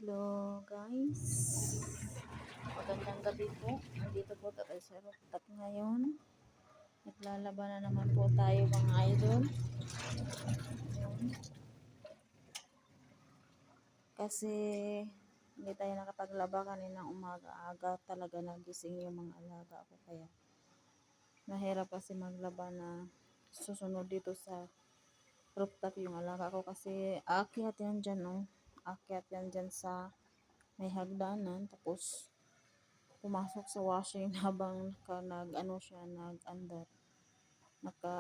Hello guys, magandang gabi po. Nandito po tayo sa rooftop ngayon. Naglalaban na naman po tayo mga idol. Kasi hindi tayo nakapaglaba kaninang umaga. Aga talaga nagising yung mga alaga ko. Kaya mahirap kasi maglaba na susunod dito sa rooftop yung alaga ko. Kasi aakyat yan dyan, oh. Aakyat yan dyan sa may hagdanan. Tapos pumasok sa washing habang nag-andar. Naka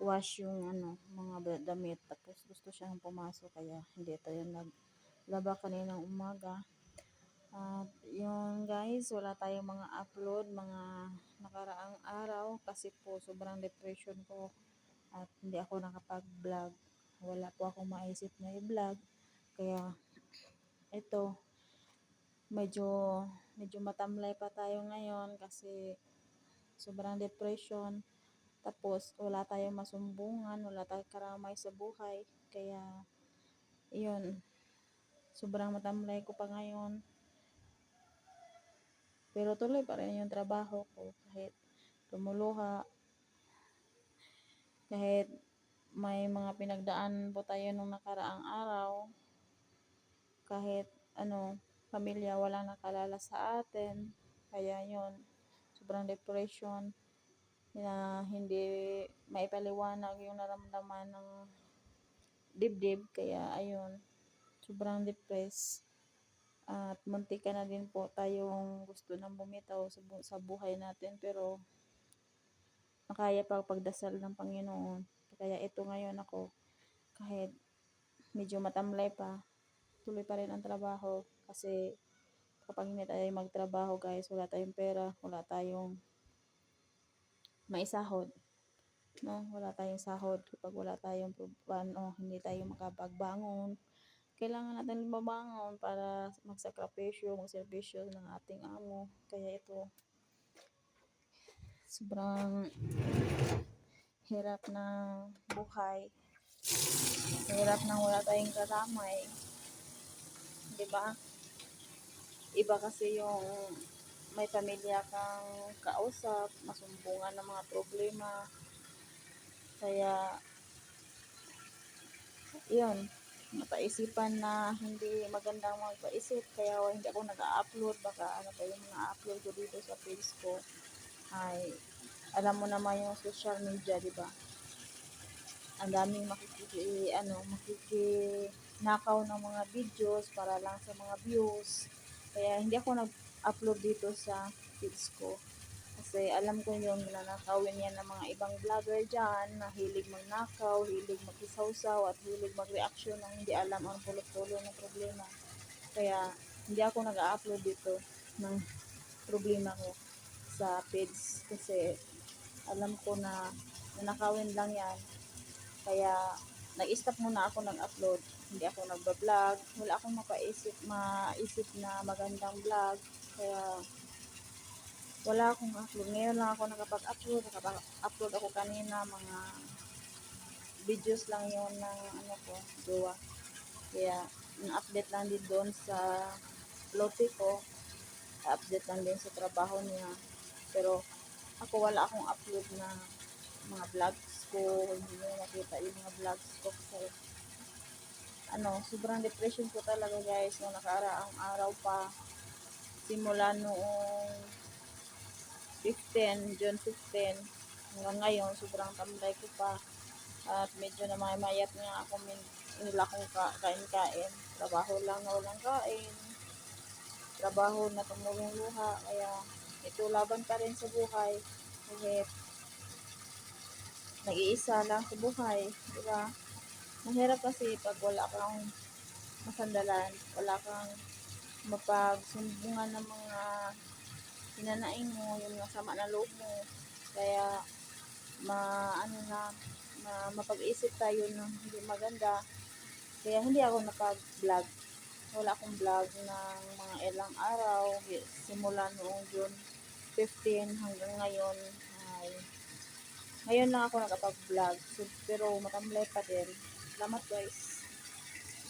wash yung mga damit, tapos gusto siyang pumasok kaya hindi tayo naglaba kaninang umaga. At yun guys, wala tayong mga upload mga nakaraang araw kasi po sobrang depression ko at hindi ako nakapag-vlog. Wala po akong maisip na i-vlog. Kaya ito, medyo matamlay pa tayo ngayon kasi sobrang depression. Tapos wala tayong masumbungan, wala tayong karamay sa buhay. Kaya yun, sobrang matamlay ko pa ngayon. Pero tuloy pa rin yung trabaho ko kahit lumuluha. Kahit may mga pinagdaan po tayo nung nakaraang araw. Kahit pamilya walang nakalala sa atin. Kaya yun, sobrang depression na hindi maipaliwanag yung naramdaman ng dibdib. Kaya ayun, sobrang depressed. At muntik na din po tayong gusto nang bumitaw sa buhay natin, pero nakaya pa pagdasal ng Panginoon. Kaya ito ngayon ako, kahit medyo matamlay pa, tuloy pa rin ang trabaho. Kasi kapag hindi tayo magtrabaho guys, wala tayong pera, wala tayong maisahod. No, wala tayong sahod. Kapag wala tayong hindi tayo makapagbangon, kailangan natin lumabangon para magsakripisyo, magserbisyo ng ating amo. Kaya ito, sobrang hirap ng buhay. Hirap nang wala tayong karamay. Diba? Iba kasi yung may pamilya kang kausap, masumbungan ng mga problema. Kaya yun, napaisipan na hindi magandang magpaisip, kaya hindi ako nag-upload. Baka pa yung mga upload ko dito sa page ko ay alam mo naman yung social media, di ba? Ang daming makikinakaw ng mga videos para lang sa mga views. Kaya hindi ako nag-upload dito sa page ko. Kasi alam ko yung nanakawin yan ng mga ibang vlogger dyan na hilig magnakaw, hilig mag-isawsaw, at hilig mag-reaction ng hindi alam ang pulot-pulo ng problema. Kaya hindi ako nag-upload dito ng problema ko sa page kasi alam ko na nanakawin lang yan. Kaya nag-stop muna ako nag-upload. Hindi ako nagba-vlog. Wala akong maisip na magandang vlog. Kaya wala akong upload. Ngayon lang ako nakapag-upload. Nakapag-upload ako kanina. Mga videos lang yun ng jowa. Kaya, na-update lang din doon sa lote ko. Na-update lang din sa trabaho niya. Pero, ako wala akong upload na mga vlogs ko. Hindi nyo nakita yung mga vlogs ko. Kasi, sobrang depression ko talaga guys. Nung nakaraang araw pa. Simula noong June 15, hanggang ngayon, sobrang tamlay ko pa. At medyo namamayat nga ako, nila akong kain-kain. Trabaho lang na walang kain. Trabaho na tumulong luha. Kaya, ito laban pa rin sa buhay. Kahit nag-iisa lang sa buhay. Diba? Mahirap kasi pag wala kang masandalan, wala kang mapagsumbungan ng mga hinanaing mo, yung sama na loob mo. Kaya mapag-isip tayo ng hindi maganda. Kaya hindi ako napag-vlog. Wala akong vlog ng mga ilang araw. Simula noong June 15 hanggang ngayon. Ngayon lang ako nakapag-vlog. Pero matamlay pa din. Salamat guys.